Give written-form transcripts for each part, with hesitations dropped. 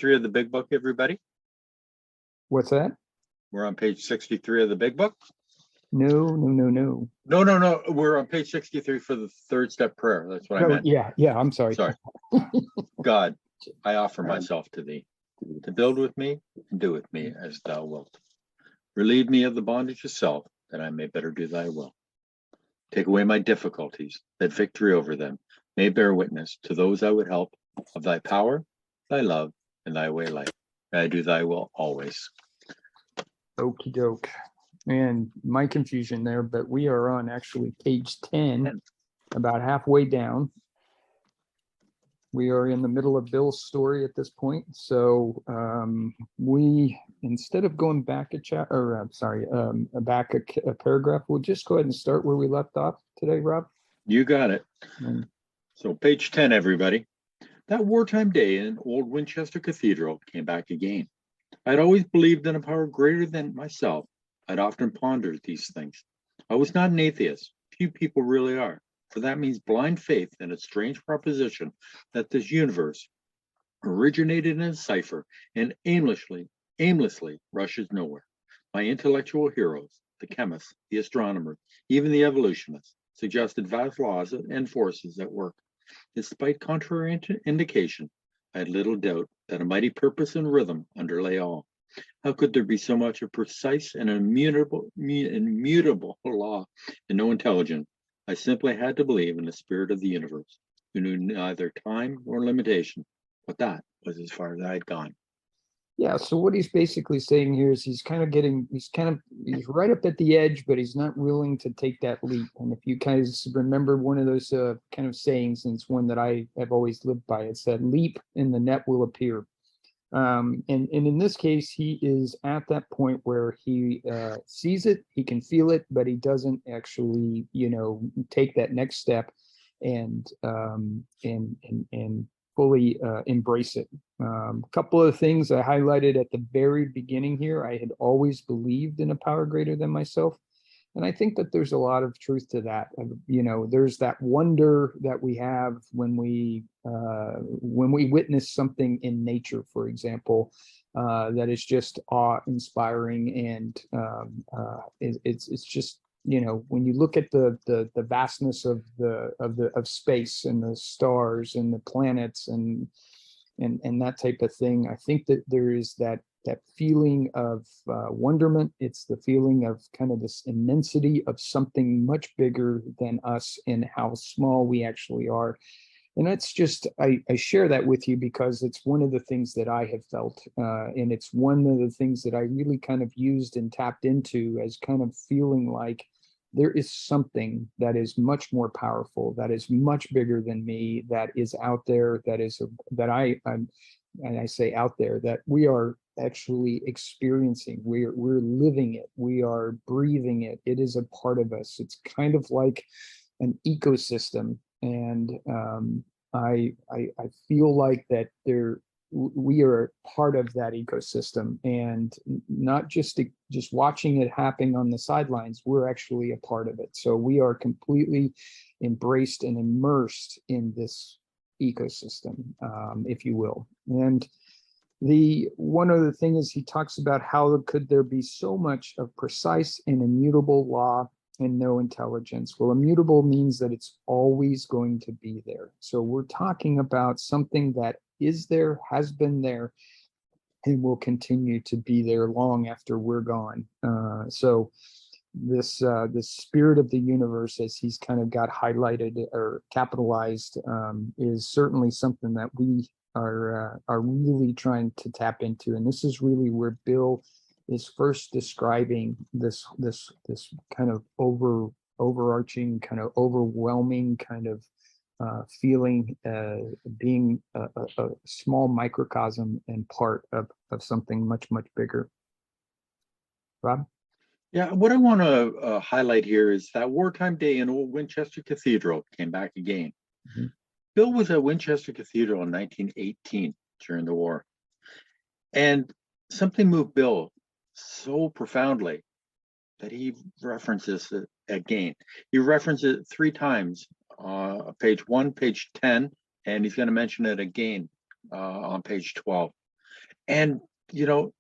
63 of the big book, everybody. What's that? We're on page 63 of the big book. No. No. We're on page 63 for the third step prayer. That's what I meant. Yeah. I'm sorry. Sorry. God, I offer myself to thee, to build with me and do with me as thou wilt. Relieve me of the bondage of self, that I may better do thy will. Take away my difficulties, that victory over them may bear witness to those I would help of thy power, thy love, and thy way life. May I do thy will always. Okie doke. And my confusion there, but we are on actually page 10, about halfway down. We are in the middle of Bill's story at this point. So we, instead of going back a paragraph, we'll just go ahead and start where we left off today, Rob. You got it. Mm. So page 10, everybody. That wartime day in old Winchester Cathedral came back again. I'd always believed in a power greater than myself. I'd often pondered these things. I was not an atheist. Few people really are, for that means blind faith in a strange proposition that this universe originated in a cipher and aimlessly rushes nowhere. My intellectual heroes, the chemists, the astronomers, even the evolutionists, suggested vast laws and forces at work. Despite contrary indication, I had little doubt that a mighty purpose and rhythm underlay all. How could there be so much of precise and immutable law and no intelligence? I simply had to believe in the spirit of the universe, who knew neither time nor limitation. But that was as far as I had gone. Yeah, so what he's basically saying here is he's right up at the edge, but he's not willing to take that leap. And if you guys remember one of those kind of sayings, and it's one that I have always lived by, it's that leap and the net will appear. And in this case, he is at that point where he sees it, he can feel it, but he doesn't actually, take that next step and fully embrace it. A couple of things I highlighted at the very beginning here. I had always believed in a power greater than myself. And I think that there's a lot of truth to that. There's that wonder that we have when we witness something in nature, for example, that is just awe-inspiring, and it's just, when you look at the vastness of space and the stars and the planets and that type of thing, I think that there is that feeling of wonderment. It's the feeling of kind of this immensity of something much bigger than us and how small we actually are. And that's just, I share that with you because it's one of the things that I have felt. And it's one of the things that I really kind of used and tapped into as kind of feeling like there is something that is much more powerful, that is much bigger than me, that is out there, and I say out there, that we are actually experiencing. We're living it. We are breathing it. It is a part of us. It's kind of like an ecosystem, and I feel like that we are part of that ecosystem, and not just watching it happen on the sidelines. We're actually a part of it. So we are completely embraced and immersed in this ecosystem, if you will. And the one other thing is he talks about how could there be so much of precise and immutable law and no intelligence. Well, immutable means that it's always going to be there. So we're talking about something that is there, has been there, and will continue to be there long after we're gone. So this spirit of the universe, as he's kind of got highlighted or capitalized, is certainly something that we are really trying to tap into. And this is really where Bill is first describing this kind of overarching, kind of overwhelming kind of feeling, being a small microcosm and part of something much bigger. Rob? Yeah, what I want to highlight here is that wartime day in old Winchester Cathedral came back again. Mm-hmm. Bill was at Winchester Cathedral in 1918 during the war. And something moved Bill so profoundly that he references it again. He references it 3 times, page 1, page 10, and he's going to mention it again on page 12. And, you know,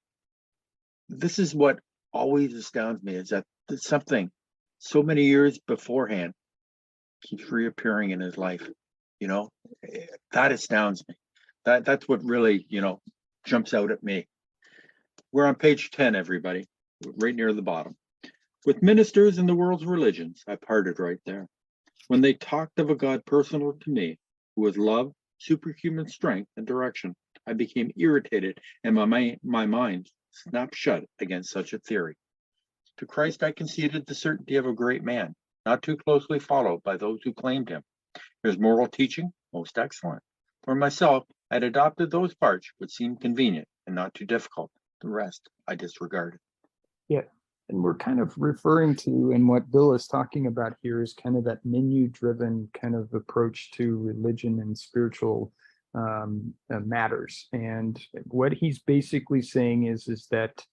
this is what always astounds me is that something so many years beforehand keeps reappearing in his life. You know, that astounds me. That's what really, jumps out at me. We're on page 10, everybody, right near the bottom. With ministers in the world's religions, I parted right there. When they talked of a God personal to me, who was love, superhuman strength, and direction, I became irritated, and my mind snapped shut against such a theory. To Christ I conceded the certainty of a great man, not too closely followed by those who claimed him. His moral teaching, most excellent. For myself, I had adopted those parts which seemed convenient and not too difficult. The rest I disregarded. Yeah. And we're kind of referring to, and what Bill is talking about here is kind of that menu-driven kind of approach to religion and spiritual matters. And what he's basically saying is that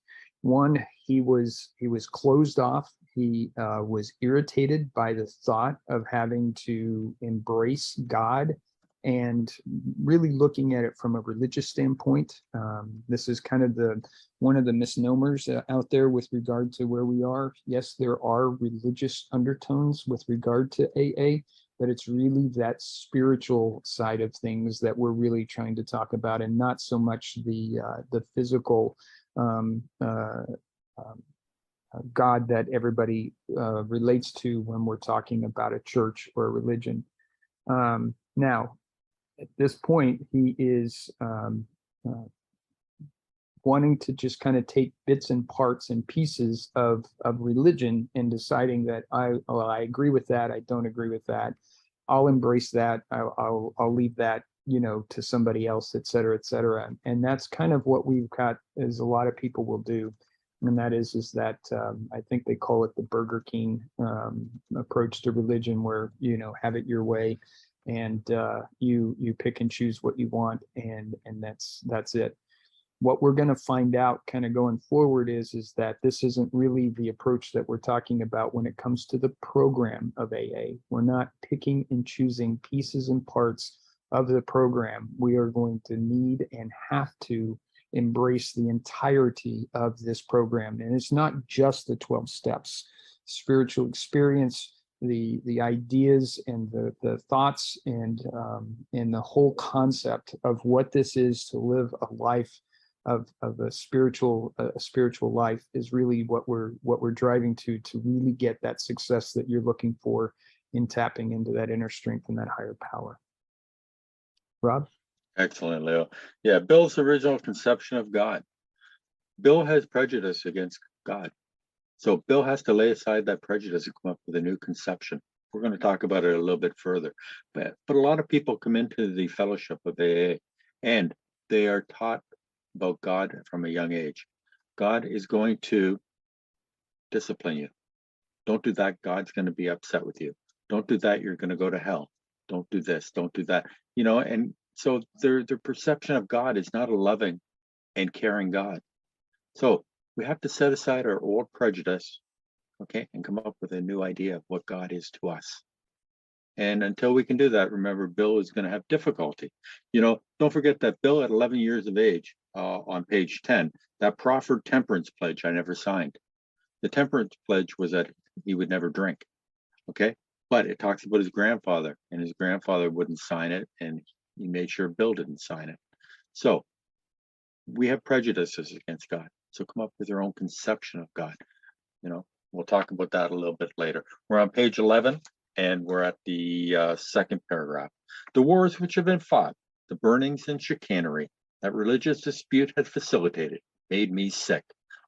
one, he was closed off. He was irritated by the thought of having to embrace God and really looking at it from a religious standpoint. This is kind of one of the misnomers out there with regard to where we are. Yes, there are religious undertones with regard to AA, but it's really that spiritual side of things that we're really trying to talk about, and not so much the physical God that everybody relates to when we're talking about a church or a religion. Now, at this point, he is wanting to just kind of take bits and parts and pieces of religion and deciding that I agree with that, I don't agree with that, I'll embrace that, I'll leave that, to somebody else, et cetera, et cetera. And that's kind of what we've got, is a lot of people will do. And that is that I think they call it the Burger King approach to religion, where, have it your way, and you pick and choose what you want, and that's it. What we're going to find out kind of going forward is that this isn't really the approach that we're talking about when it comes to the program of AA. We're not picking and choosing pieces and parts of the program. We are going to need and have to embrace the entirety of this program. And it's not just the 12 steps, spiritual experience, the ideas and the thoughts and the whole concept of what this is to live a life of a spiritual life is really what we're driving to really get that success that you're looking for in tapping into that inner strength and that higher power. Rob? Excellent, Leo. Yeah, Bill's original conception of God. Bill has prejudice against God. So Bill has to lay aside that prejudice and come up with a new conception. We're going to talk about it a little bit further. But a lot of people come into the fellowship of AA and they are taught about God from a young age. God is going to discipline you. Don't do that. God's going to be upset with you. Don't do that. You're going to go to hell. Don't do this. Don't do that. And so their perception of God is not a loving and caring God. So we have to set aside our old prejudice, okay, and come up with a new idea of what God is to us. And until we can do that, remember, Bill is going to have difficulty. Don't forget that Bill at 11 years of age, on page 10, that proffered temperance pledge I never signed. The temperance pledge was that he would never drink, okay? But it talks about his grandfather, and his grandfather wouldn't sign it, and he made sure Bill didn't sign it. So we have prejudices against God. So come up with your own conception of God. We'll talk about that a little bit later. We're on page 11, and we're at the second paragraph. The wars which have been fought, the burnings and chicanery that religious dispute had facilitated, made me sick.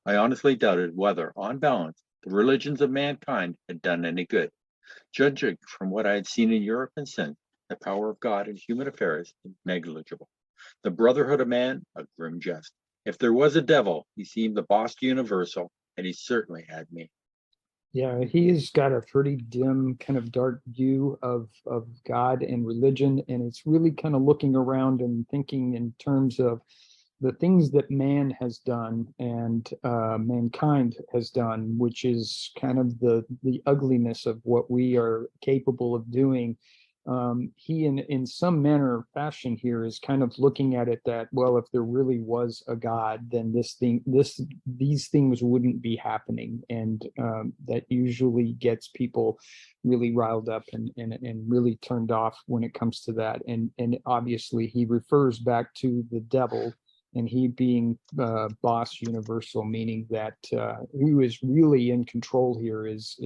I honestly doubted whether, on balance, the religions of mankind had done any good. Judging from what I had seen in Europe and since, the power of God in human affairs is negligible. The brotherhood of man, a grim jest. If there was a devil, he seemed the boss universal, and he certainly had me. Yeah, he's got a pretty dim, kind of dark view of God and religion, and it's really kind of looking around and thinking in terms of the things that man has done and mankind has done, which is kind of the ugliness of what we are capable of doing. he in some manner or fashion here is kind of looking at it that, well, if there really was a God, then these things wouldn't be happening. And that usually gets people really riled up and really turned off when it comes to that. And obviously he refers back to the devil, and he being boss universal, meaning that who is really in control here is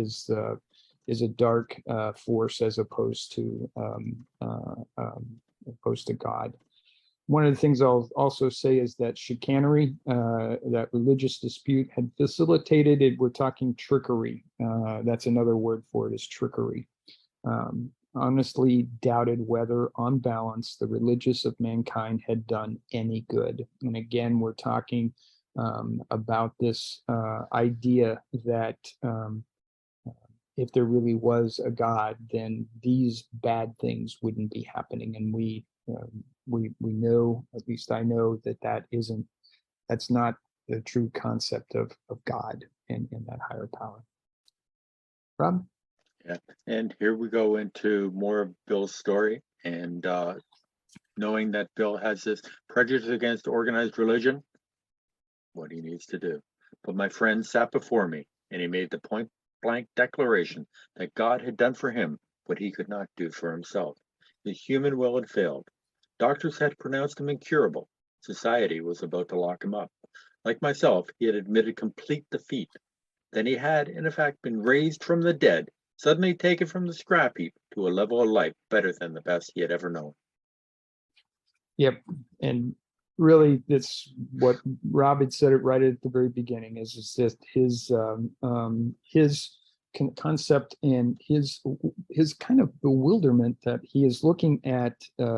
a dark force as opposed to God. One of the things I'll also say is that chicanery, that religious dispute had facilitated it. We're talking trickery. That's another word for it, is trickery. Honestly doubted whether, on balance, the religious of mankind had done any good. And again, we're talking about this idea that if there really was a God, then these bad things wouldn't be happening. And we know, at least I know, that's not the true concept of God and that higher power. Rob? Yeah, and here we go into more of Bill's story, and knowing that Bill has this prejudice against organized religion, what he needs to do. But my friend sat before me, and he made the point blank declaration that God had done for him what he could not do for himself. His human will had failed. Doctors had pronounced him incurable. Society was about to lock him up. Like myself, he had admitted complete defeat. Then he had, in effect, been raised from the dead, suddenly taken from the scrap heap to a level of life better than the best he had ever known. Yep. And really, that's what Rob had said it right at the very beginning, is just his concept and his kind of bewilderment that he is looking at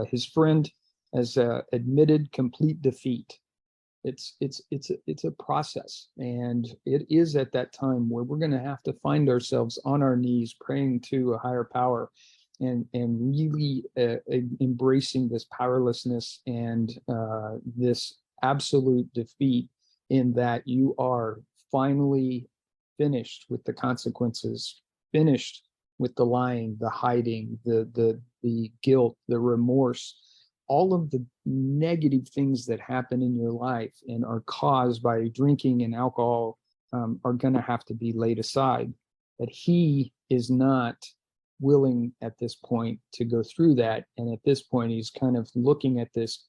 his friend as admitted complete defeat. It's a process, and it is at that time where we're going to have to find ourselves on our knees praying to a higher power, and really embracing this powerlessness and this absolute defeat, in that you are finally finished with the consequences, finished with the lying, the hiding, the guilt, the remorse. All of the negative things that happen in your life and are caused by drinking and alcohol are going to have to be laid aside. That he is not willing at this point to go through that. And at this point, he's kind of looking at this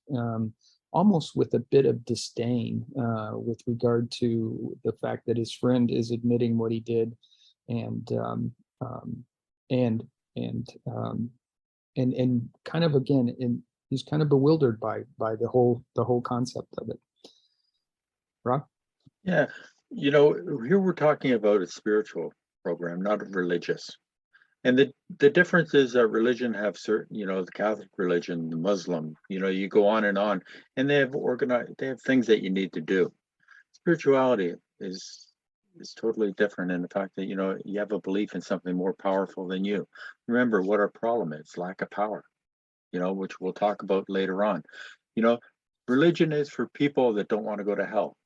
almost with a bit of disdain with regard to the fact that his friend is admitting what he did, and kind of, again, he's kind of bewildered by the whole concept of it. Rob? Yeah, here we're talking about a spiritual program, not a religious. And the difference is that religion have certain, the Catholic religion, the Muslim, you go on, and they have things that you need to do. Spirituality is totally different in the fact that, you have a belief in something more powerful than you. Remember what our problem is: lack of power, which we'll talk about later on. Religion is for people that don't want to go to hell.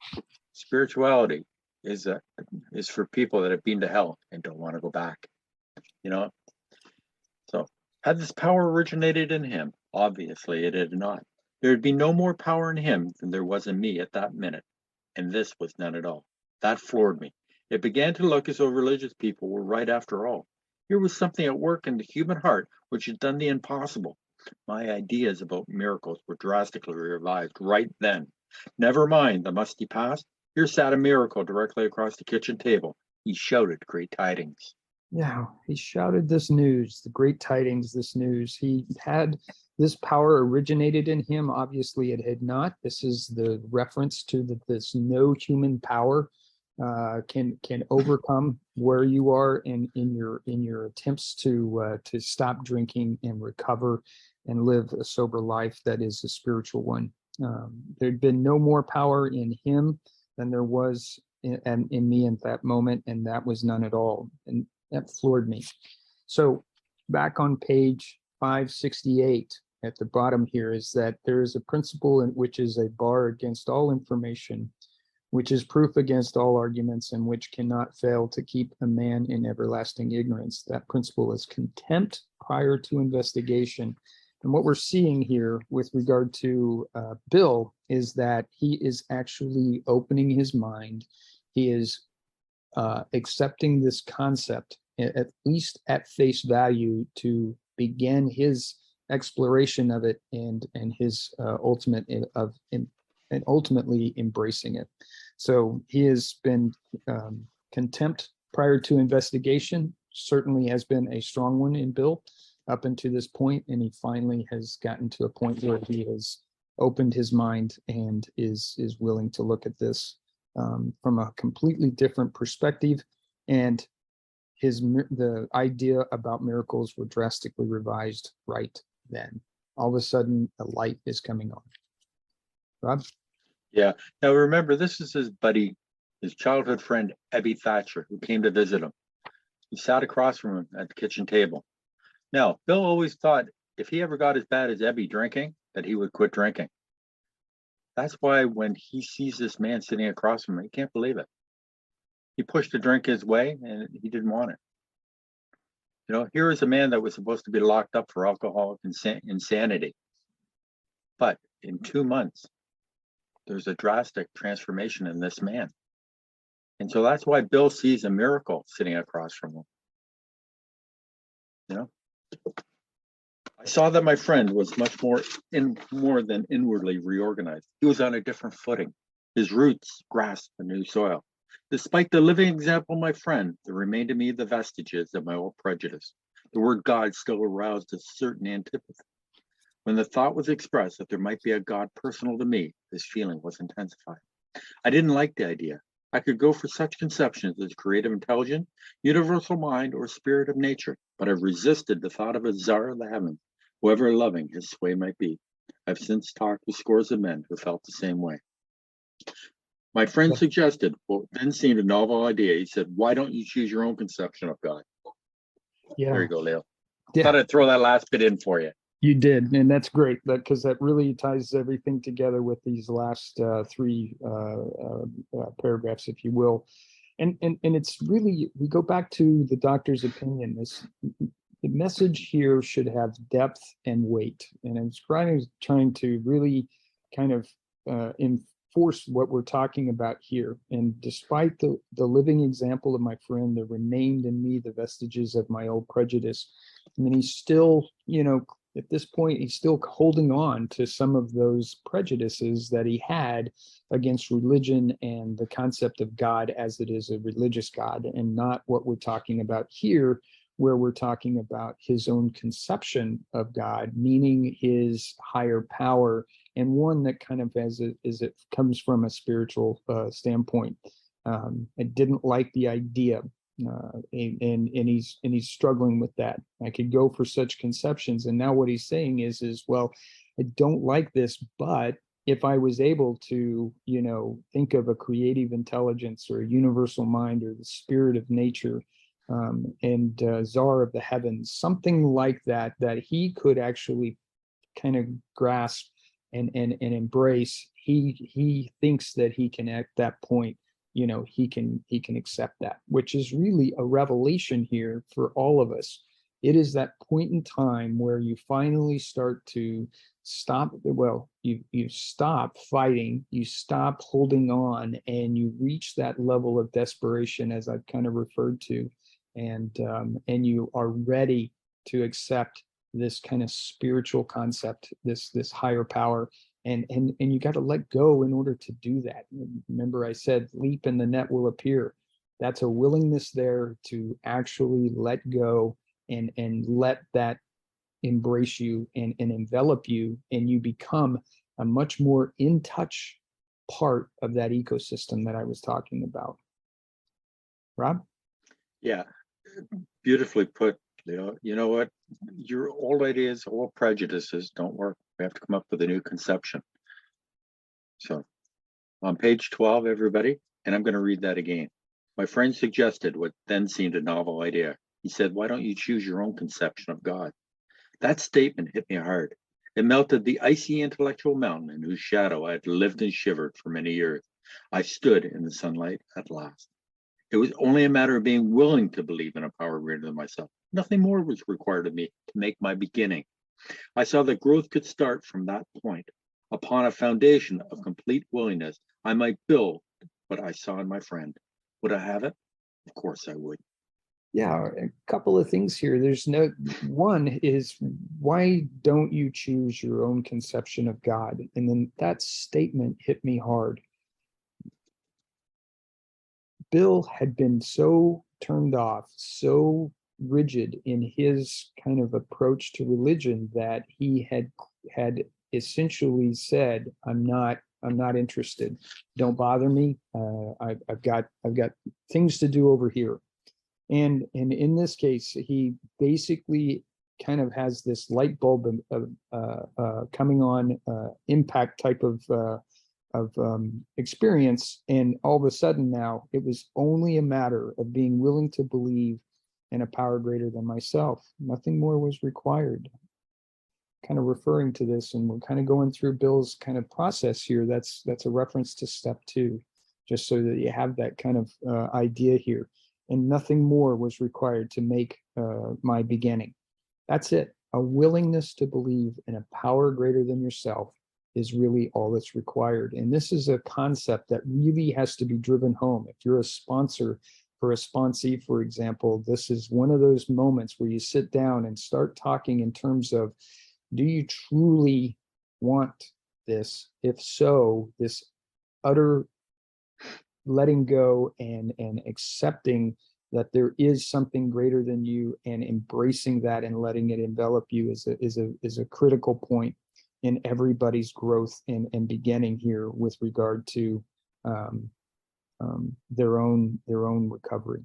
Spirituality is for people that have been to hell and don't want to go back. So had this power originated in him? Obviously it had not. There would be no more power in him than there was in me at that minute, and this was none at all. That floored me. It began to look as though religious people were right after all. Here was something at work in the human heart which had done the impossible. My ideas about miracles were drastically revised right then. Never mind the musty past. Here sat a miracle directly across the kitchen table. He shouted great tidings. Yeah, he shouted this news, the great tidings, this news. He had this power originated in him. Obviously, it had not. This is the reference to this no human power can overcome where you are in your attempts to stop drinking and recover and live a sober life that is a spiritual one. There'd been no more power in him than there was in me at that moment, and that was none at all. And that floored me. So back on page 568 at the bottom here is that there is a principle in which is a bar against all information which is proof against all arguments and which cannot fail to keep a man in everlasting ignorance. That principle is contempt prior to investigation. And what we're seeing here with regard to Bill is that he is actually opening his mind. He is accepting this concept, at least at face value, to begin his exploration of it and his ultimate of and ultimately embracing it. So he has been contempt prior to investigation, certainly has been a strong one in Bill up until this point, and he finally has gotten to a point where he has opened his mind and is willing to look at this from a completely different perspective. And the idea about miracles were drastically revised right then. All of a sudden, a light is coming on. Rob? Yeah. Now remember, this is his buddy, his childhood friend, Ebby Thatcher, who came to visit him. He sat across from him at the kitchen table. Now, Bill always thought if he ever got as bad as Ebby drinking, that he would quit drinking. That's why when he sees this man sitting across from him, he can't believe it. He pushed the drink his way and he didn't want it. You know, here is a man that was supposed to be locked up for alcoholic insanity. But in 2 months, there's a drastic transformation in this man. And so that's why Bill sees a miracle sitting across from him. You know, I saw that my friend was much more than inwardly reorganized. He was on a different footing. His roots grasped a new soil. Despite the living example of my friend, there remained to me the vestiges of my old prejudice. The word God still aroused a certain antipathy. When the thought was expressed that there might be a God personal to me, this feeling was intensified. I didn't like the idea. I could go for such conceptions as creative intelligence, universal mind, or spirit of nature, but I resisted the thought of a czar of the heavens, however loving his sway might be. I've since talked with scores of men who felt the same way. My friend suggested what then seemed a novel idea. He said, why don't you choose your own conception of God? Yeah. There you go, Leo. Yeah. Thought I'd throw that last bit in for you. You did, and that's great, because that really ties everything together with these last three paragraphs, if you will. And it's really, we go back to the doctor's opinion. The message here should have depth and weight. And I'm trying to really kind of enforce what we're talking about here. And despite the living example of my friend, there remained in me the vestiges of my old prejudice. I mean, he's still, you know, at this point, he's still holding on to some of those prejudices that he had against religion and the concept of God as it is a religious God, and not what we're talking about here, where we're talking about his own conception of God, meaning his higher power, and one that kind of as it comes from a spiritual standpoint. I didn't like the idea. And he's struggling with that. I could go for such conceptions, and now what he's saying is well, I don't like this, but if I was able to, you know, think of a creative intelligence or a universal mind or the spirit of nature, and czar of the heavens, something like that he could actually kind of grasp and embrace, he thinks that he can, at that point, you know, he can accept that, which is really a revelation here for all of us. It is that point in time where you finally start to stop, well, you stop fighting, you stop holding on, and you reach that level of desperation, as I've kind of referred to, and you are ready to accept this kind of spiritual concept, this higher power. And you got to let go in order to do that. Remember, I said, leap and the net will appear. That's a willingness there to actually let go and let that embrace you and envelop you, and you become a much more in touch part of that ecosystem that I was talking about. Rob? Yeah, beautifully put, Leo. You know what? Your old ideas, old prejudices don't work. We have to come up with a new conception. So on page 12, everybody, and I'm going to read that again. My friend suggested what then seemed a novel idea. He said, why don't you choose your own conception of God? That statement hit me hard. It melted the icy intellectual mountain in whose shadow I had lived and shivered for many years. I stood in the sunlight at last. It was only a matter of being willing to believe in a power greater than myself. Nothing more was required of me to make my beginning. I saw that growth could start from that point. Upon a foundation of complete willingness, I might build what I saw in my friend. Would I have it? Of course I would. Yeah, a couple of things here. There's no one is why don't you choose your own conception of God? And then that statement hit me hard. Bill had been so turned off, so rigid in his kind of approach to religion that he had essentially said, I'm not interested. Don't bother me. I've got things to do over here. And in this case, he basically kind of has this light bulb of coming on impact type of experience. And all of a sudden now it was only a matter of being willing to believe in a power greater than myself. Nothing more was required. Kind of referring to this, and we're kind of going through Bill's kind of process here. That's a reference to step 2, just so that you have that kind of idea here. And nothing more was required to make my beginning. That's it. A willingness to believe in a power greater than yourself is really all that's required. And this is a concept that really has to be driven home. If you're a sponsor for a sponsee, for example, this is one of those moments where you sit down and start talking in terms of, do you truly want this? If so, this utter letting go and accepting that there is something greater than you and embracing that and letting it envelop you is a critical point in everybody's growth and beginning here with regard to their own recovery.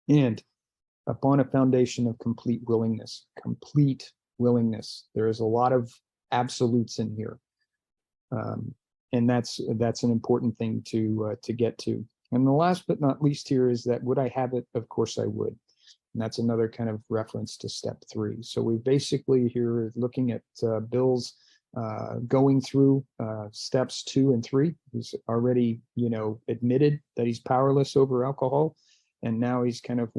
And upon a foundation of complete willingness. There is a lot of absolutes in here. And that's an important thing to get to. And the last but not least here is that would I have it? Of course I would. And that's another kind of reference to step 3. So we basically here looking at Bill's going through steps 2 and 3. He's already, admitted that he's powerless over alcohol. And now he's kind of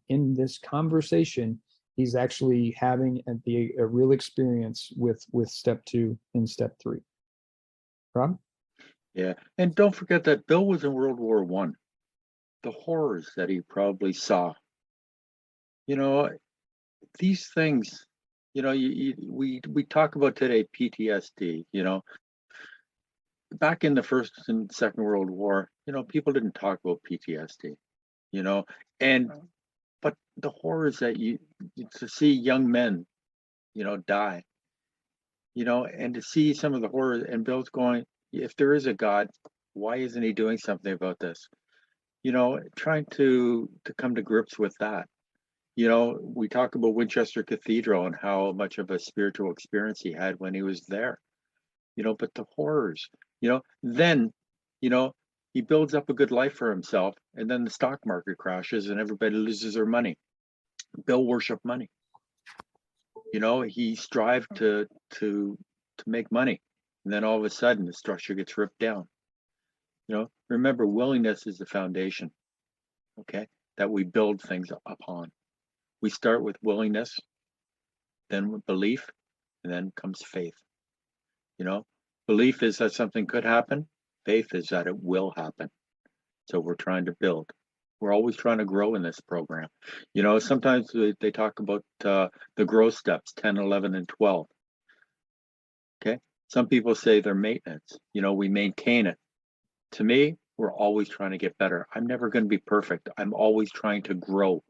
in this conversation, he's actually having a real experience with step 2 and step 3. Rob? Yeah. And don't forget that Bill was in World War I. The horrors that he probably saw. These things, we talk about today PTSD, back in the First and Second World War, people didn't talk about PTSD, and but the horrors that you to see young men, die, and to see some of the horrors, and Bill's going, if there is a God, why isn't he doing something about this? Trying to come to grips with that. We talk about Winchester Cathedral and how much of a spiritual experience he had when he was there, but the horrors, then, he builds up a good life for himself, and then the stock market crashes and everybody loses their money. Bill worshiped money. He strived to make money, and then all of a sudden the structure gets ripped down. Remember, willingness is the foundation, okay, that we build things upon. We start with willingness, then with belief, and then comes faith. Belief is that something could happen. Faith is that it will happen. So we're trying to build. We're always trying to grow in this program. Sometimes they talk about the growth steps, 10, 11, and 12. Okay. Some people say they're maintenance. We maintain it. To me, we're always trying to get better. I'm never going to be perfect. I'm always trying to grow,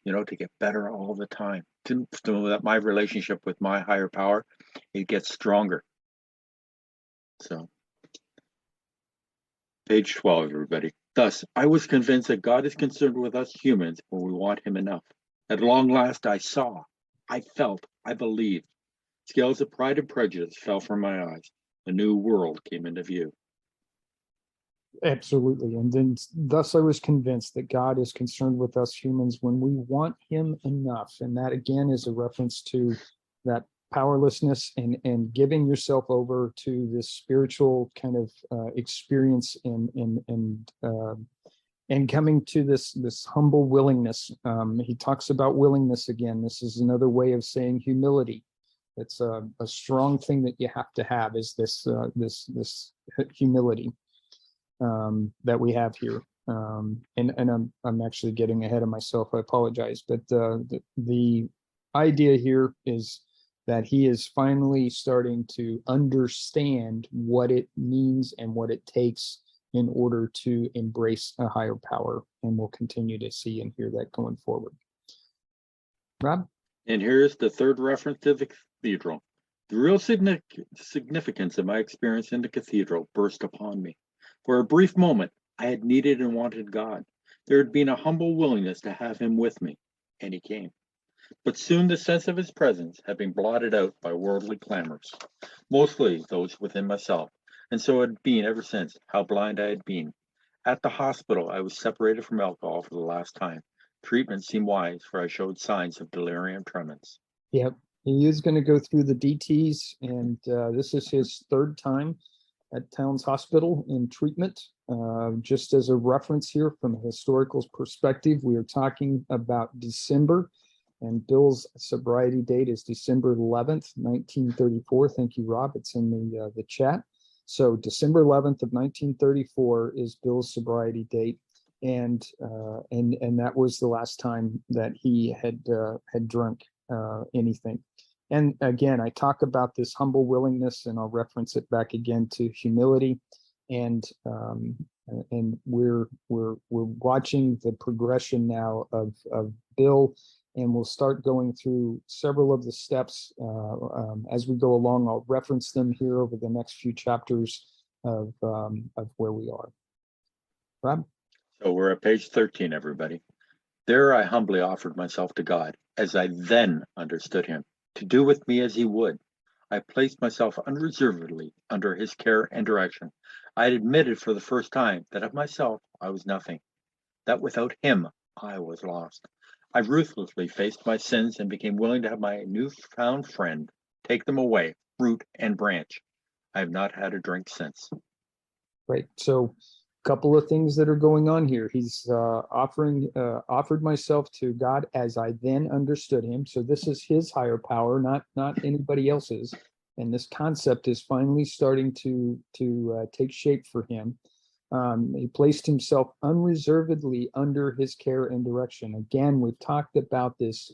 to get better all the time. To that my relationship with my higher power, it gets stronger. So, page 12, everybody. Thus, I was convinced that God is concerned with us humans when we want him enough. At long last, I saw, I felt, I believed. Scales of pride and prejudice fell from my eyes. A new world came into view. Absolutely. And then thus I was convinced that God is concerned with us humans when we want him enough. And that again is a reference to that powerlessness and giving yourself over to this spiritual kind of experience and coming to this humble willingness. He talks about willingness again. This is another way of saying humility. It's a strong thing that you have to have, is this humility that we have here. And I'm actually getting ahead of myself. I apologize, but the idea here is that he is finally starting to understand what it means and what it takes in order to embrace a higher power, and we'll continue to see and hear that going forward. Rob? And here's the third reference to the cathedral. The real significance of my experience in the cathedral burst upon me. For a brief moment, I had needed and wanted God. There had been a humble willingness to have him with me, and he came. But soon the sense of his presence had been blotted out by worldly clamors, mostly those within myself, and so it had been ever since, how blind I had been. At the hospital, I was separated from alcohol for the last time. Treatment seemed wise, for I showed signs of delirium tremens. Yep. He is going to go through the DTs, and this is his third time at Towns Hospital in treatment. Just as a reference here from a historical perspective, we are talking about December, and Bill's sobriety date is December 11th, 1934. Thank you, Rob. It's in the chat. So December 11th of 1934 is Bill's sobriety date, and that was the last time that he had drunk anything. And again, I talk about this humble willingness, and I'll reference it back again to humility, and we're watching the progression now of Bill, and we'll start going through several of the steps as we go along. I'll reference them here over the next few chapters of where we are. Rob? So we're at page 13, everybody. There I humbly offered myself to God, as I then understood him, to do with me as he would. I placed myself unreservedly under his care and direction. I had admitted for the first time that of myself I was nothing, that without him I was lost. I ruthlessly faced my sins and became willing to have my newfound friend take them away, root and branch. I have not had a drink since. Right. So a couple of things that are going on here. He's offered myself to God as I then understood him. So this is his higher power, not anybody else's. And this concept is finally starting to take shape for him. He placed himself unreservedly under his care and direction. Again, we've talked about this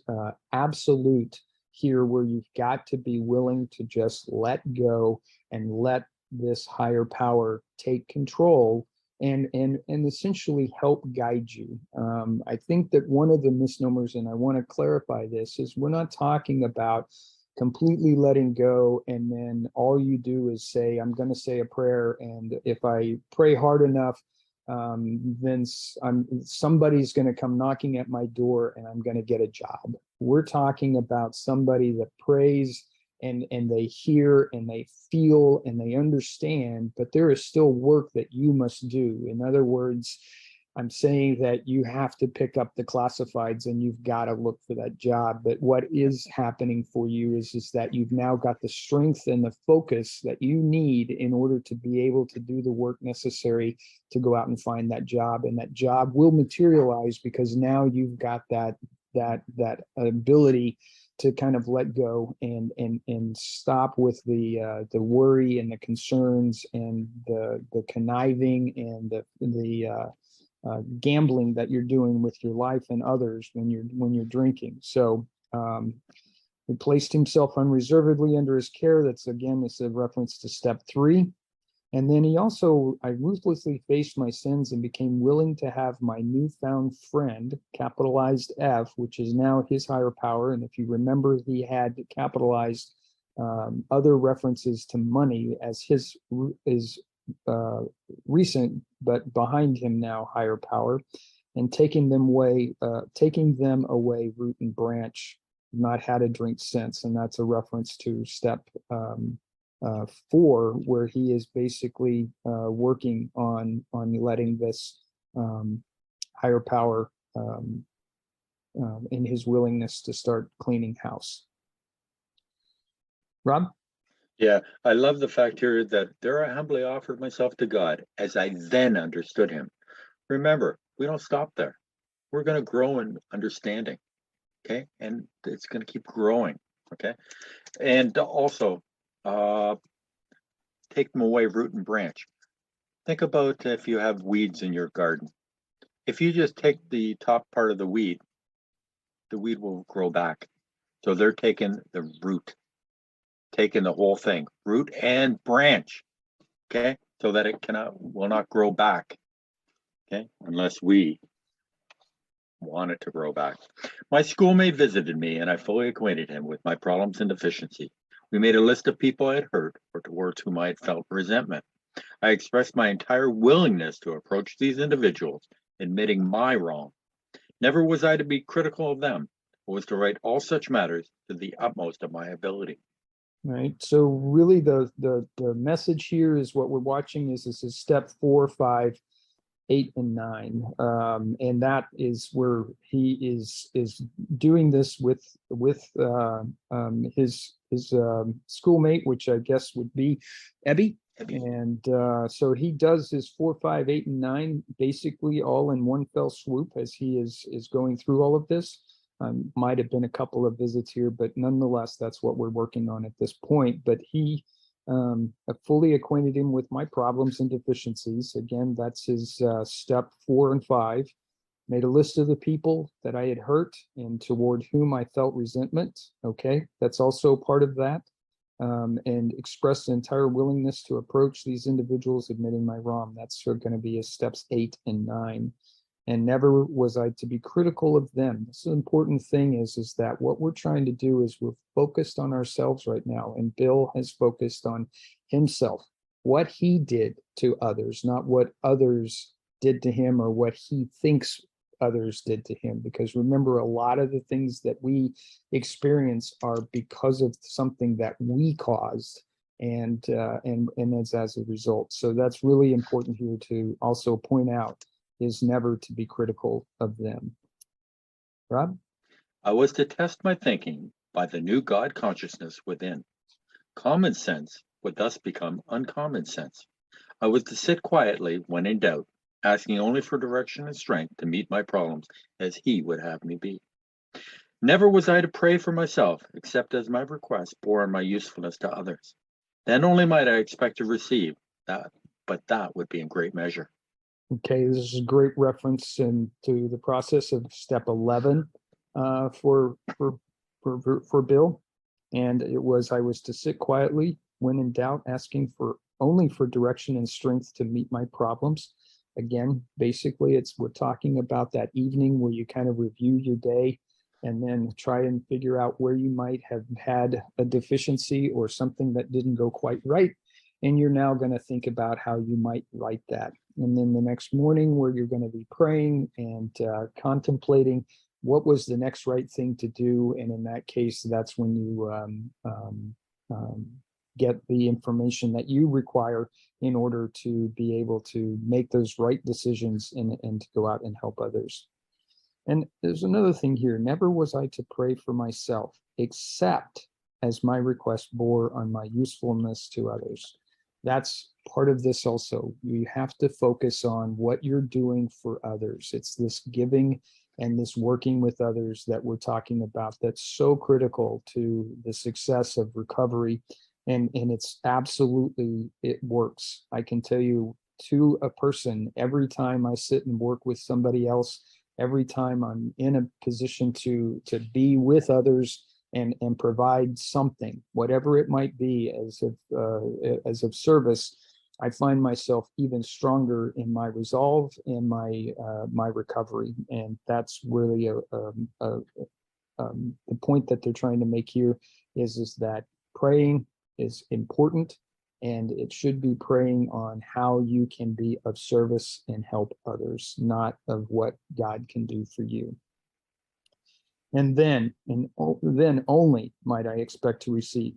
absolute here, where you've got to be willing to just let go and let this higher power take control and essentially help guide you. I think that one of the misnomers, and I want to clarify this, is we're not talking about completely letting go and then all you do is say, I'm going to say a prayer, and if I pray hard enough, then somebody's going to come knocking at my door and I'm going to get a job. We're talking about somebody that prays and they hear and they feel and they understand, but there is still work that you must do. In other words, I'm saying that you have to pick up the classifieds and you've got to look for that job. But what is happening for you is that you've now got the strength and the focus that you need in order to be able to do the work necessary to go out and find that job. And that job will materialize because now you've got that ability to kind of let go and stop with the worry and the concerns and the conniving and the gambling that you're doing with your life and others when you're drinking. So he placed himself unreservedly under his care. That's again, it's a reference to step 3. And then I ruthlessly faced my sins and became willing to have my newfound friend, capitalized F, which is now his higher power. And if you remember, he had capitalized other references to money as his recent, but behind him now higher power, and taking them away, root and branch, not had a drink since. And that's a reference to step 4, where he is basically working on letting this higher power in his willingness to start cleaning house. Rob? Yeah, I love the fact here that there I humbly offered myself to God as I then understood him. Remember, we don't stop there. We're going to grow in understanding. Okay. And it's going to keep growing. Okay. And also, uh, take them away root and branch. Think about if you have weeds in your garden. If you just take the top part of the weed will grow back. So they're taking the root, taking the whole thing, root and branch. Okay. So that it will not grow back. Okay. Unless we want it to grow back. My schoolmate visited me and I fully acquainted him with my problems and deficiency. We made a list of people I had hurt or towards whom I had felt resentment. I expressed my entire willingness to approach these individuals, admitting my wrong. Never was I to be critical of them, but was to write all such matters to the utmost of my ability. Right. So really the message here is what we're watching is this is step 4, 5, 8, and 9. And that is where he is doing this with his schoolmate, which I guess would be Ebby. And so he does his 4, 5, 8, and 9 basically all in one fell swoop as he is going through all of this. Might have been a couple of visits here, but nonetheless, that's what we're working on at this point. But he fully acquainted him with my problems and deficiencies. Again, that's his step 4 and 5. Made a list of the people that I had hurt and toward whom I felt resentment. Okay, that's also part of that. And expressed an entire willingness to approach these individuals, admitting my wrong. That's going to be his steps 8 and 9. And never was I to be critical of them. This important thing is that what we're trying to do is we're focused on ourselves right now. And Bill has focused on himself, what he did to others, not what others did to him or what he thinks others did to him. Because remember, a lot of the things that we experience are because of something that we caused and it's as a result. So that's really important here to also point out is never to be critical of them. Rob? I was to test my thinking by the new God consciousness within. Common sense would thus become uncommon sense. I was to sit quietly when in doubt, asking only for direction and strength to meet my problems as he would have me be. Never was I to pray for myself, except as my request bore on my usefulness to others. Then only might I expect to receive that, but that would be in great measure. Okay, this is a great reference into the process of step 11 for Bill. And it was, I was to sit quietly when in doubt, asking for only for direction and strength to meet my problems. Again, basically, we're talking about that evening where you kind of review your day and then try and figure out where you might have had a deficiency or something that didn't go quite right. And you're now going to think about how you might right that. And then the next morning, where you're going to be praying and contemplating what was the next right thing to do. And in that case, that's when you get the information that you require in order to be able to make those right decisions and to go out and help others. And there's another thing here. Never was I to pray for myself, except as my request bore on my usefulness to others. That's part of this also. You have to focus on what you're doing for others. It's this giving and this working with others that we're talking about that's so critical to the success of recovery. And it's absolutely, it works. I can tell you to a person, every time I sit and work with somebody else, every time I'm in a position to be with others and provide something, whatever it might be as of service, I find myself even stronger in my resolve and my recovery. And that's really the point that they're trying to make here is that praying is important, and it should be praying on how you can be of service and help others, not of what God can do for you. And then only might I expect to receive.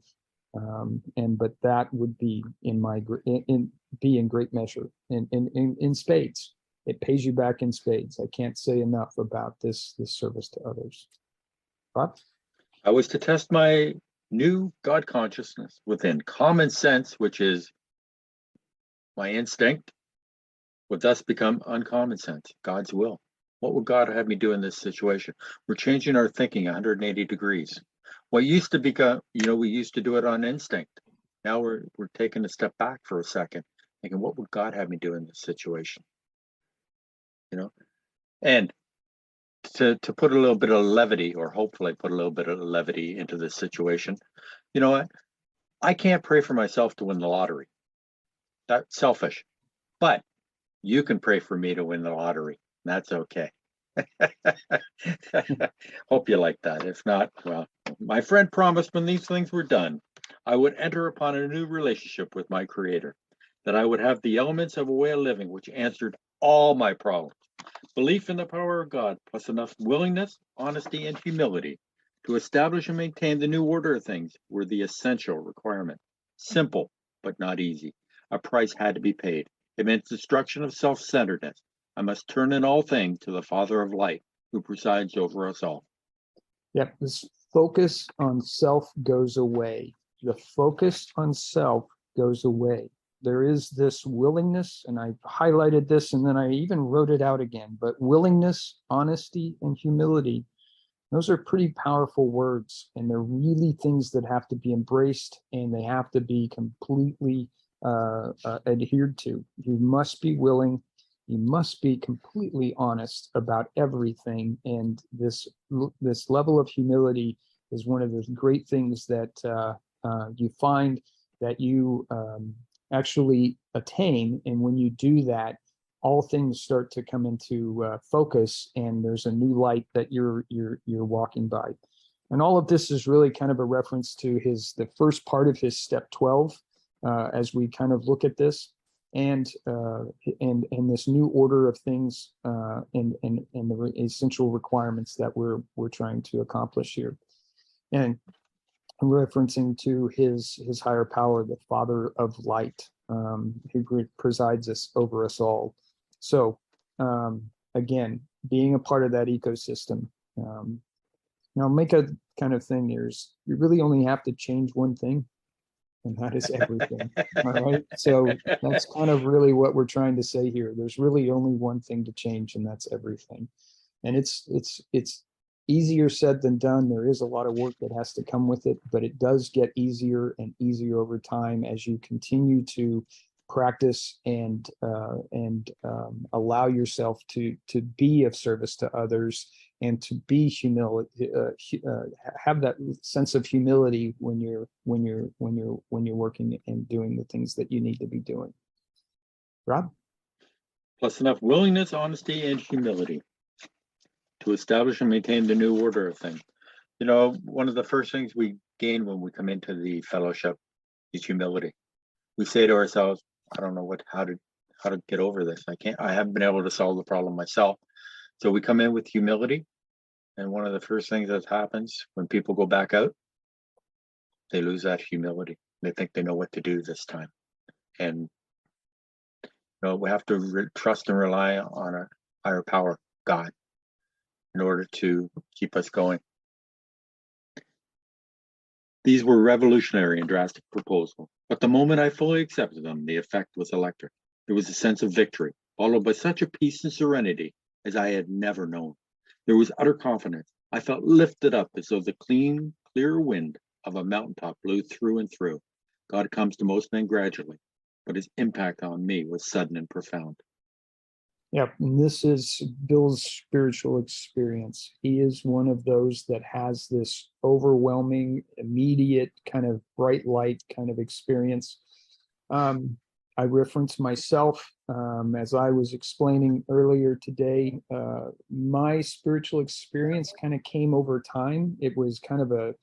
But that would be in great measure in spades. It pays you back in spades. I can't say enough about this service to others. But I was to test my new God consciousness within. Common sense, which is my instinct, would thus become uncommon sense, God's will. What would God have me do in this situation? We're changing our thinking 180 degrees. What used to become, we used to do it on instinct. Now we're taking a step back for a second, thinking, what would God have me do in this situation? And to put a little bit of levity, or hopefully put a little bit of levity into this situation, you know what? I can't pray for myself to win the lottery. That's selfish. But you can pray for me to win the lottery. That's okay. Hope you like that. If not, well, my friend promised when these things were done, I would enter upon a new relationship with my Creator, that I would have the elements of a way of living which answered all my problems. Belief in the power of God, plus enough willingness, honesty, and humility to establish and maintain the new order of things were the essential requirement. Simple, but not easy. A price had to be paid. It meant destruction of self-centeredness. I must turn in all things to the Father of light, who presides over us all. Yep, this focus on self goes away. The focus on self goes away. There is this willingness, and I highlighted this and then I even wrote it out again, but willingness, honesty, and humility, those are pretty powerful words, and they're really things that have to be embraced, and they have to be completely adhered to. You must be willing. You must be completely honest about everything, and this level of humility is one of the great things that you find that you actually attain. And when you do that, all things start to come into focus, and there's a new light that you're walking by. And all of this is really kind of a reference to the first part of his step 12, as we kind of look at this, and this new order of things, and the essential requirements that we're trying to accomplish here. And I'm referencing to his higher power, the Father of light, who presides over us all. So again, being a part of that ecosystem. Now make a kind of thing here is you really only have to change one thing, and that is everything. All right. So that's kind of really what we're trying to say here. There's really only one thing to change, and that's everything. And it's easier said than done. There is a lot of work that has to come with it, but it does get easier and easier over time as you continue to practice and allow yourself to be of service to others, and to be have that sense of humility when you're working and doing the things that you need to be doing. Rob? Plus enough willingness, honesty, and humility to establish and maintain the new order of things. One of the first things we gain when we come into the fellowship is humility. We say to ourselves, I don't know how to get over this. I haven't been able to solve the problem myself. So we come in with humility. And one of the first things that happens when people go back out, they lose that humility. They think they know what to do this time. And we have to trust and rely on a higher power, God, in order to keep us going. These were revolutionary and drastic proposals, but the moment I fully accepted them, the effect was electric. There was a sense of victory, followed by such a peace and serenity as I had never known. There was utter confidence. I felt lifted up as though the clean, clear wind of a mountaintop blew through and through. God comes to most men gradually, but his impact on me was sudden and profound. Yeah, and this is Bill's spiritual experience. He is one of those that has this overwhelming, immediate, kind of bright light kind of experience. I reference myself, as I was explaining earlier today. My spiritual experience kind of came over time. It was kind of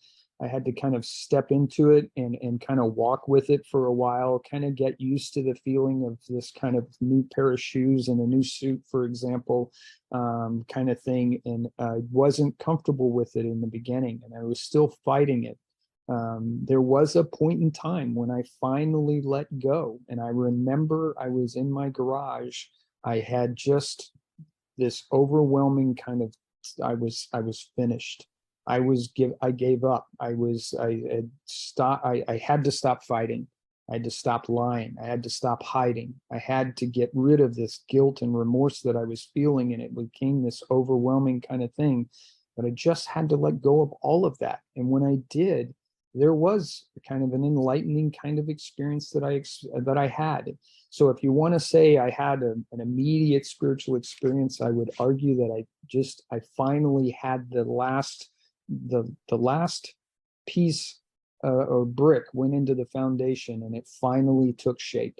I had to kind of step into it and kind of walk with it for a while, kind of get used to the feeling of this kind of new pair of shoes and a new suit, for example, kind of thing. And I wasn't comfortable with it in the beginning, and I was still fighting it. There was a point in time when I finally let go, and I remember I was in my garage. I had just this overwhelming kind of, I was finished. I gave up. I had to stop fighting. I had to stop lying. I had to stop hiding. I had to get rid of this guilt and remorse that I was feeling, and it became this overwhelming kind of thing. But I just had to let go of all of that. And when I did, there was kind of an enlightening kind of experience that I had. So if you want to say I had an immediate spiritual experience, I would argue that I finally had the last piece or brick went into the foundation, and it finally took shape.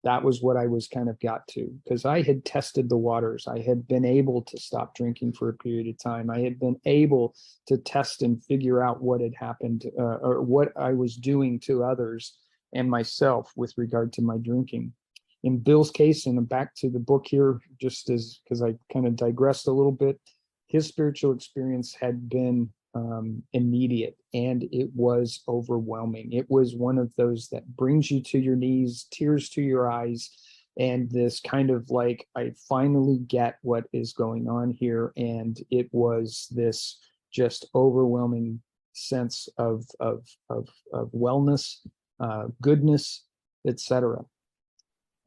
That was what I was kind of got to, because I had tested the waters. I had been able to stop drinking for a period of time. I had been able to test and figure out what had happened or what I was doing to others and myself with regard to my drinking. In Bill's case, and back to the book here, just as because I kind of digressed a little bit, his spiritual experience had been immediate, and it was overwhelming. It was one of those that brings you to your knees, tears to your eyes, and this kind of like, I finally get what is going on here. And it was this just overwhelming sense of wellness, goodness, etc.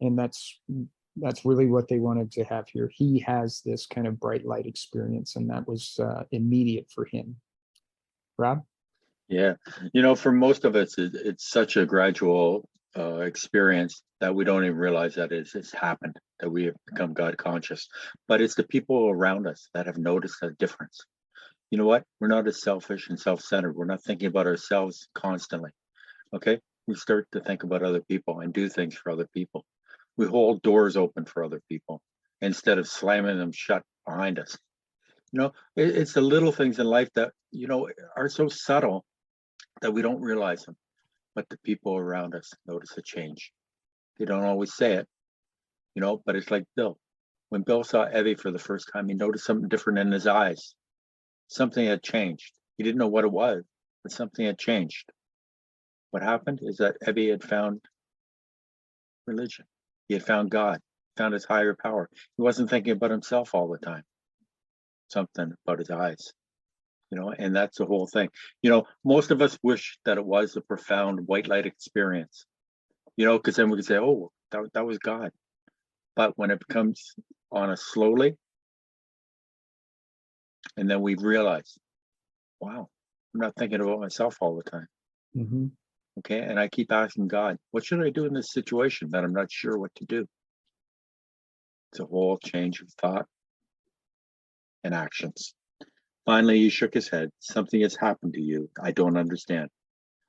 And that's really what they wanted to have here. He has this kind of bright light experience, and that was immediate for him. Rob? Yeah, for most of us, it's such a gradual experience that we don't even realize that it's happened, that we have become God conscious. But it's the people around us that have noticed a difference. You know what? We're not as selfish and self-centered. We're not thinking about ourselves constantly. Okay? We start to think about other people and do things for other people. We hold doors open for other people instead of slamming them shut behind us. It's the little things in life that, are so subtle that we don't realize them. But the people around us notice a change. They don't always say it, but it's like Bill. When Bill saw Evie for the first time, he noticed something different in his eyes. Something had changed. He didn't know what it was, but something had changed. What happened is that Evie had found religion. He had found God, found his higher power. He wasn't thinking about himself all the time. Something about his eyes, and that's the whole thing. Most of us wish that it was a profound white light experience, because then we could say, oh, that was God. But when it becomes on us slowly, and then we realize, wow, I'm not thinking about myself all the time. Mm-hmm. Okay. And I keep asking God, what should I do in this situation that I'm not sure what to do? It's a whole change of thought and actions. Finally, he shook his head. Something has happened to you. I don't understand.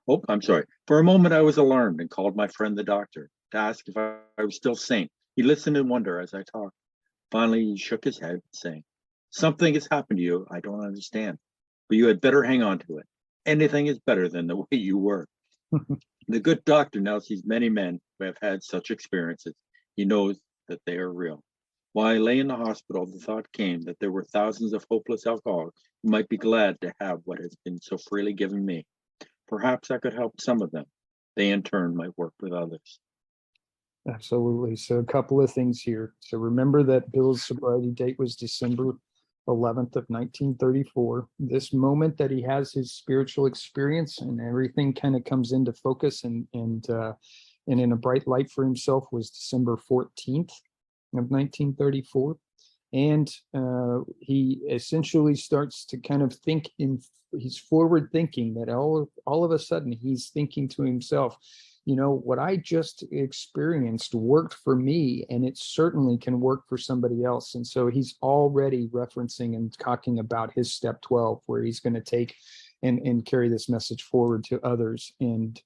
Oh, I'm sorry. For a moment, I was alarmed and called my friend the doctor to ask if I was still sane. He listened in wonder as I talked. Finally, he shook his head, saying, something has happened to you. I don't understand, but you had better hang on to it. Anything is better than the way you were. The good doctor now sees many men who have had such experiences. He knows that they are real. While I lay in the hospital, the thought came that there were thousands of hopeless alcoholics who might be glad to have what has been so freely given me. Perhaps I could help some of them. They in turn might work with others. Absolutely. So a couple of things here. So remember that Bill's sobriety date was December 11th of 1934. This moment that he has his spiritual experience and everything kind of comes into focus and in a bright light for himself was December 14th of 1934. And he essentially starts to kind of think he's forward thinking that all of a sudden he's thinking to himself, what I just experienced worked for me, and it certainly can work for somebody else. And so he's already referencing and talking about his step 12, where he's going to take and carry this message forward to others. And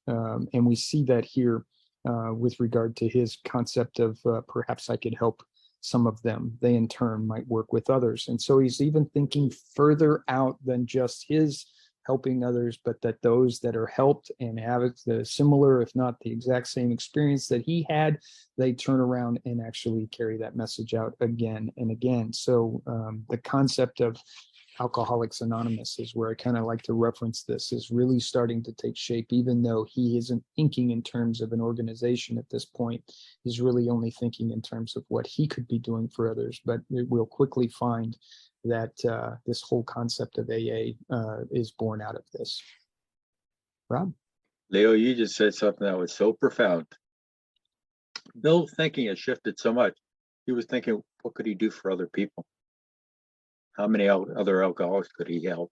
we see that here with regard to his concept of perhaps I could help some of them. They in turn might work with others. And so he's even thinking further out than just his helping others, but that those that are helped and have the similar, if not the exact same experience that he had, they turn around and actually carry that message out again and again. So the concept of Alcoholics Anonymous is where I kind of like to reference this, is really starting to take shape, even though he isn't thinking in terms of an organization at this point. He's really only thinking in terms of what he could be doing for others. But we'll quickly find that this whole concept of AA is born out of this. Rob? Leo, you just said something that was so profound. Bill's thinking has shifted so much. He was thinking, what could he do for other people? How many other alcoholics could he help?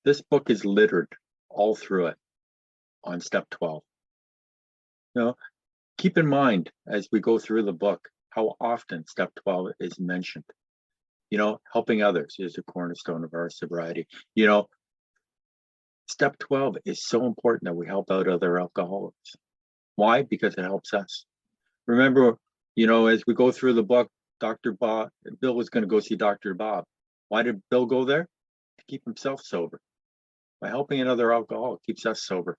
This book is littered all through it on step 12. You know, keep in mind as we go through the book how often step 12 is mentioned. You know, helping others is a cornerstone of our sobriety. You know, step 12 is so important that we help out other alcoholics. Why? Because it helps us. Remember, you know, as we go through the book, Dr. Bob, Bill was going to go see Dr. Bob. Why did Bill go there? To keep himself sober. By helping another alcoholic keeps us sober.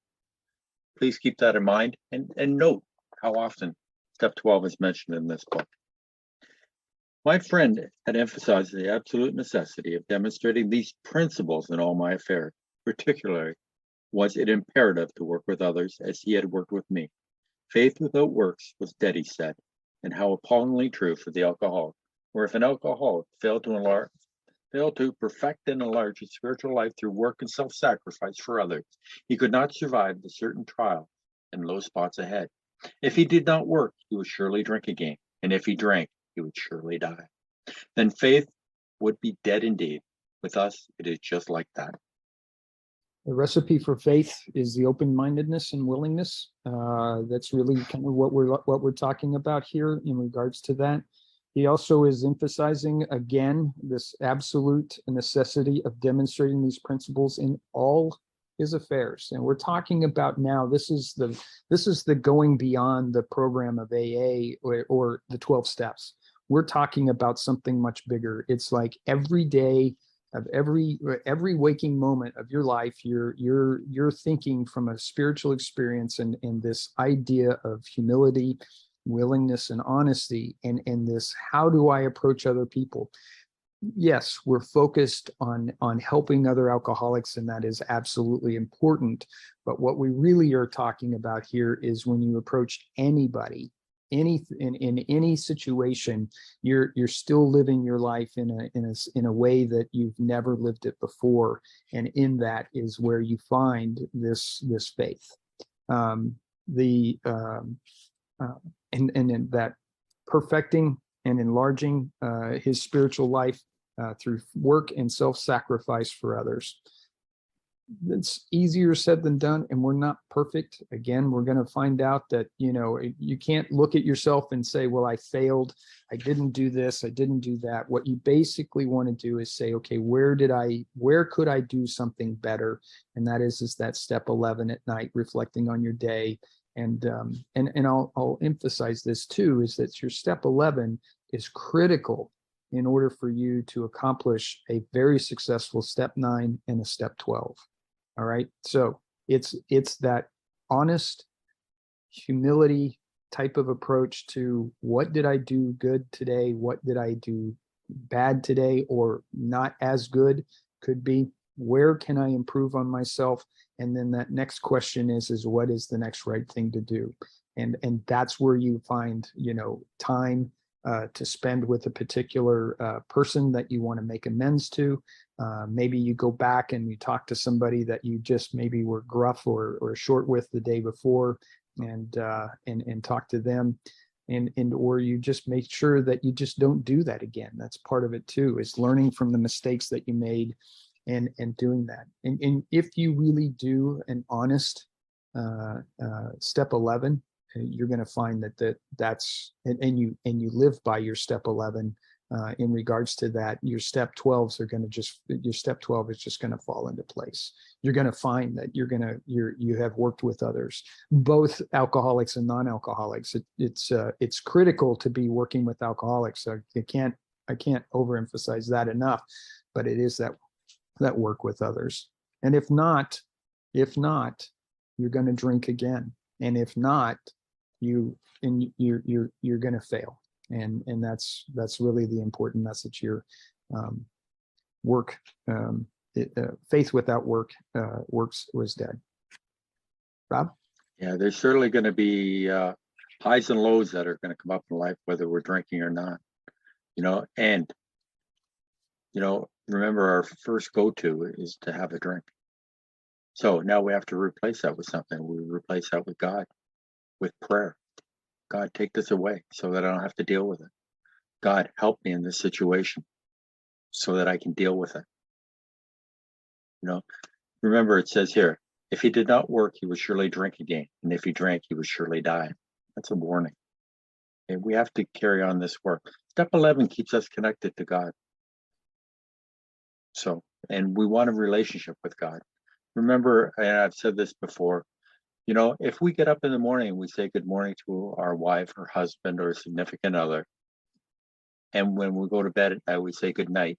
Please keep that in mind and note how often step 12 is mentioned in this book. My friend had emphasized the absolute necessity of demonstrating these principles in all my affairs. Particularly, was it imperative to work with others as he had worked with me. Faith without works was dead, he said, and how appallingly true for the alcoholic. Or if an alcoholic failed to perfect and enlarge his spiritual life through work and self-sacrifice for others, he could not survive the certain trials and low spots ahead. If he did not work, he would surely drink again, and if he drank, he would surely die. Then faith would be dead indeed. With us, it is just like that. The recipe for faith is the open-mindedness and willingness. That's really kind of what we're talking about here in regards to that. He also is emphasizing again this absolute necessity of demonstrating these principles in all his affairs. And we're talking about now, this is the going beyond the program of AA or the 12 steps. We're talking about something much bigger. It's like every day of every waking moment of your life, you're thinking from a spiritual experience and this idea of humility, willingness, and honesty, and this, how do I approach other people? Yes, we're focused on helping other alcoholics, and that is absolutely important. But what we really are talking about here is when you approach anybody, in any situation, you're still living your life in a way that you've never lived it before, and in that is where you find this faith, and in that perfecting and enlarging his spiritual life through work and self-sacrifice for others. It's easier said than done, and we're not perfect. Again, we're going to find out that, you know, you can't look at yourself and say, well, I failed, I didn't do this, I didn't do that. What you basically want to do is say, okay, where could I do something better? And that is that step 11 at night, reflecting on your day. And I'll emphasize this too, is that your step 11 is critical in order for you to accomplish a very successful step 9 and a step 12. All right. So it's that honest humility type of approach to what did I do good today? What did I do bad today, or not as good? Could be, where can I improve on myself? And then that next question is what is the next right thing to do? And that's where you find, you know, time to spend with a particular person that you want to make amends to. Maybe you go back and you talk to somebody that you just maybe were gruff or short with the day before, and talk to them, and or you just make sure that you just don't do that again. That's part of it too, is learning from the mistakes that you made and doing that. And if you really do an honest step 11, you're going to find that's and you live by your step 11 in regards to that. Your step 12s are going to your step 12 is just going to fall into place. You're going to find that you have worked with others, both alcoholics and non-alcoholics. It's critical to be working with alcoholics. So I can't overemphasize that enough, but it is that work with others. And if not, you're going to drink again. And if not, you're going to fail. And that's really the important message here. work, faith without works was dead. Rob? Yeah, there's certainly going to be highs and lows that are going to come up in life, whether we're drinking or not. And remember, our first go-to is to have a drink. So now we have to replace that with something. We replace that with God, with prayer. God, take this away so that I don't have to deal with it. God, help me in this situation so that I can deal with it. Remember, it says here, if he did not work, he would surely drink again. And if he drank, he would surely die. That's a warning. And we have to carry on this work. Step 11 keeps us connected to God. So, and we want a relationship with God. Remember, and I've said this before, if we get up in the morning and we say good morning to our wife or husband or significant other, and when we go to bed at night, we say good night,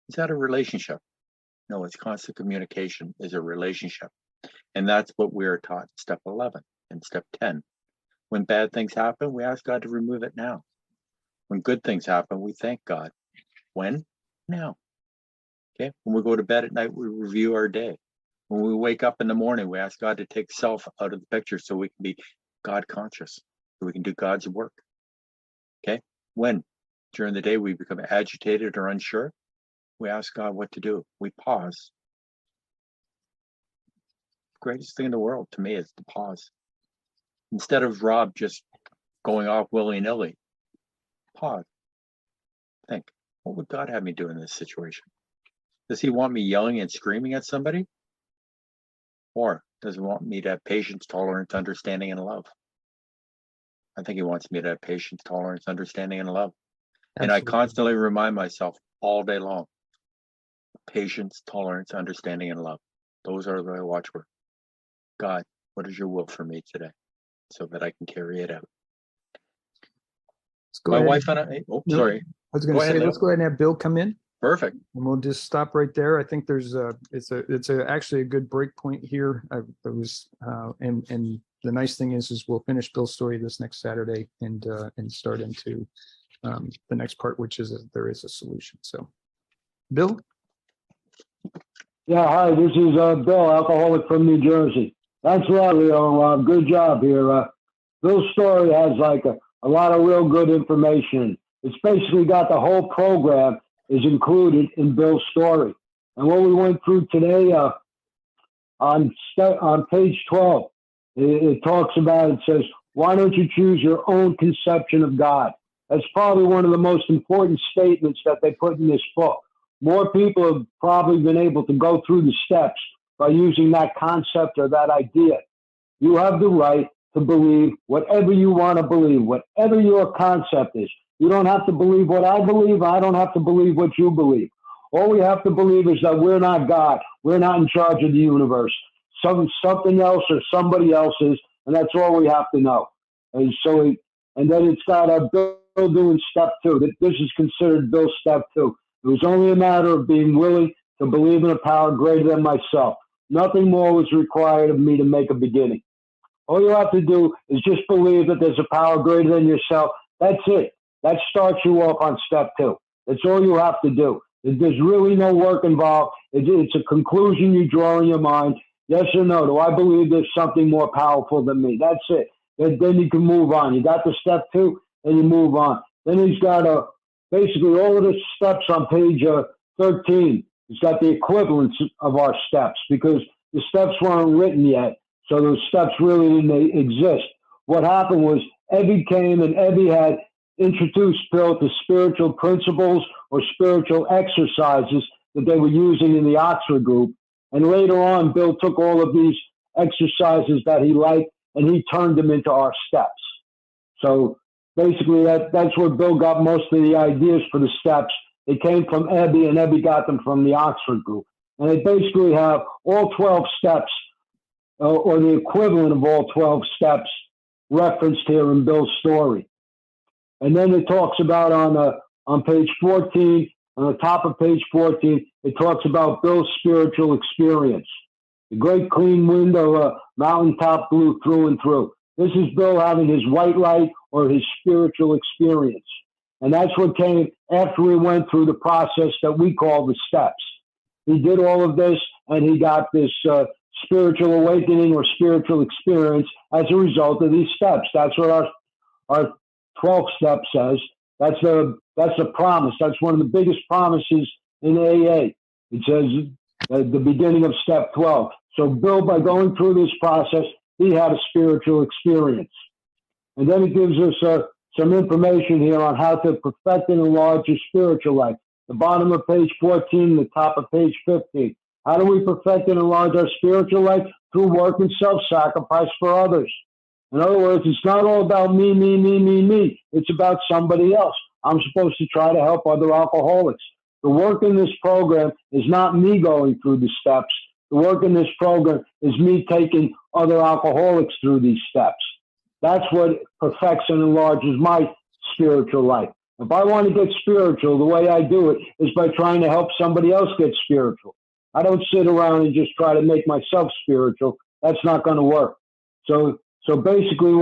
is that a relationship? No, it's constant communication is a relationship. And that's what we are taught in step 11 and step 10. When bad things happen, we ask God to remove it now. When good things happen, we thank God. When? Now. Okay. When we go to bed at night, we review our day. When we wake up in the morning, we ask God to take self out of the picture so we can be God conscious, so we can do God's work. Okay. When during the day we become agitated or unsure, we ask God what to do. We pause. The greatest thing in the world to me is to pause. Instead of Rob just going off willy-nilly, pause. Think, what would God have me do in this situation? Does he want me yelling and screaming at somebody? Or does he want me to have patience, tolerance, understanding, and love? I think he wants me to have patience, tolerance, understanding, and love. And I constantly remind myself all day long, patience, tolerance, understanding, and love. Those are the watchwords. God, what is your will for me today? So that I can carry it out. My wife and I, sorry. I was going to say, let's go ahead and have Bill come in. Perfect. And we'll just stop right there. I think there's it's actually a good break point here. And the nice thing is we'll finish Bill's story this next Saturday and start into the next part, which is there is a solution. So, Bill. Yeah, hi. This is Bill, alcoholic from New Jersey. Thanks a lot, Leo. Good job here. Bill's story has a lot of real good information. It's basically got the whole program is included in Bill's story. And what we went through today on page 12, it talks about, it says, why don't you choose your own conception of God? That's probably one of the most important statements that they put in this book. More people have probably been able to go through the steps by using that concept or that idea. You have the right to believe whatever you want to believe, whatever your concept is. You don't have to believe what I believe. I don't have to believe what you believe. All we have to believe is that we're not God. We're not in charge of the universe. Something else or somebody else is, and that's all we have to know. And then it's got Bill doing step 2. This is considered Bill's step 2. It was only a matter of being willing to believe in a power greater than myself. Nothing more was required of me to make a beginning. All you have to do is just believe that there's a power greater than yourself. That's it. That starts you off on step 2. That's all you have to do. There's really no work involved. It's a conclusion you draw in your mind. Yes or no? Do I believe there's something more powerful than me? That's it. Then you can move on. You got the step 2, and you move on. Then he's got basically all of the steps on page 13. He's got the equivalents of our steps because the steps weren't written yet. So those steps really didn't exist. What happened was Ebby came and Ebby had introduced Bill to spiritual principles or spiritual exercises that they were using in the Oxford group. And later on, Bill took all of these exercises that he liked and he turned them into our steps. So basically that's where Bill got most of the ideas for the steps. They came from Ebby and Ebby got them from the Oxford group. And they basically have all 12 steps or the equivalent of all 12 steps referenced here in Bill's story. And then it talks about on page 14, on the top of page 14, it talks about Bill's spiritual experience. The great clean wind of a mountaintop blew through and through. This is Bill having his white light or his spiritual experience. And that's what came after we went through the process that we call the steps. He did all of this, and he got this spiritual awakening or spiritual experience as a result of these steps. That's what our 12th step says. That's the promise. That's one of the biggest promises in AA. It says at the beginning of step 12. So Bill, by going through this process, he had a spiritual experience. And then it gives us some information here on how to perfect and enlarge your spiritual life. The bottom of page 14, the top of page 15. How do we perfect and enlarge our spiritual life? Through work and self-sacrifice for others. In other words, it's not all about me, me, me, me, me. It's about somebody else. I'm supposed to try to help other alcoholics. The work in this program is not me going through the steps. The work in this program is me taking other alcoholics through these steps. That's what perfects and enlarges my spiritual life. If I want to get spiritual, the way I do it is by trying to help somebody else get spiritual. I don't sit around and just try to make myself spiritual. That's not going to work. So basically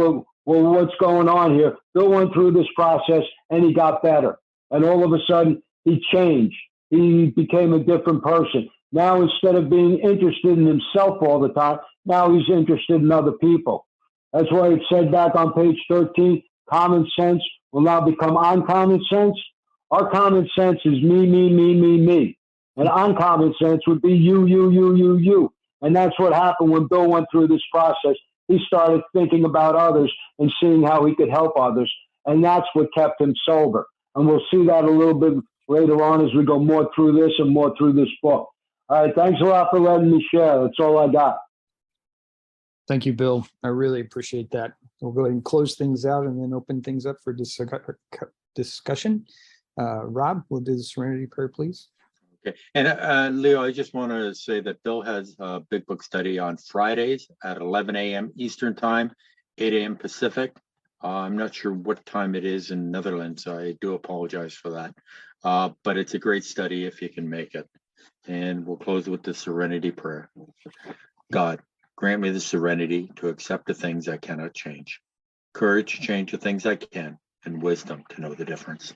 what's going on here, Bill went through this process and he got better. And all of a sudden he changed. He became a different person. Now, instead of being interested in himself all the time, now he's interested in other people. That's why it said back on page 13, common sense will now become uncommon sense. Our common sense is me, me, me, me, me. And uncommon sense would be you, you, you, you, you. And that's what happened when Bill went through this process. He started thinking about others and seeing how he could help others. And that's what kept him sober. And we'll see that a little bit later on as we go more through this and more through this book. All right, thanks a lot for letting me share. That's all I got. Thank you, Bill. I really appreciate that. We'll go ahead and close things out and then open things up for discussion. Rob, we'll do the Serenity Prayer, please. Okay. And Leo, I just want to say that Bill has a Big Book study on Fridays at 11 a.m. Eastern Time, 8 a.m. Pacific. I'm not sure what time it is in Netherlands. I do apologize for that. But it's a great study if you can make it. And we'll close with the Serenity Prayer. God, grant me the serenity to accept the things I cannot change, courage to change the things I can, and wisdom to know the difference.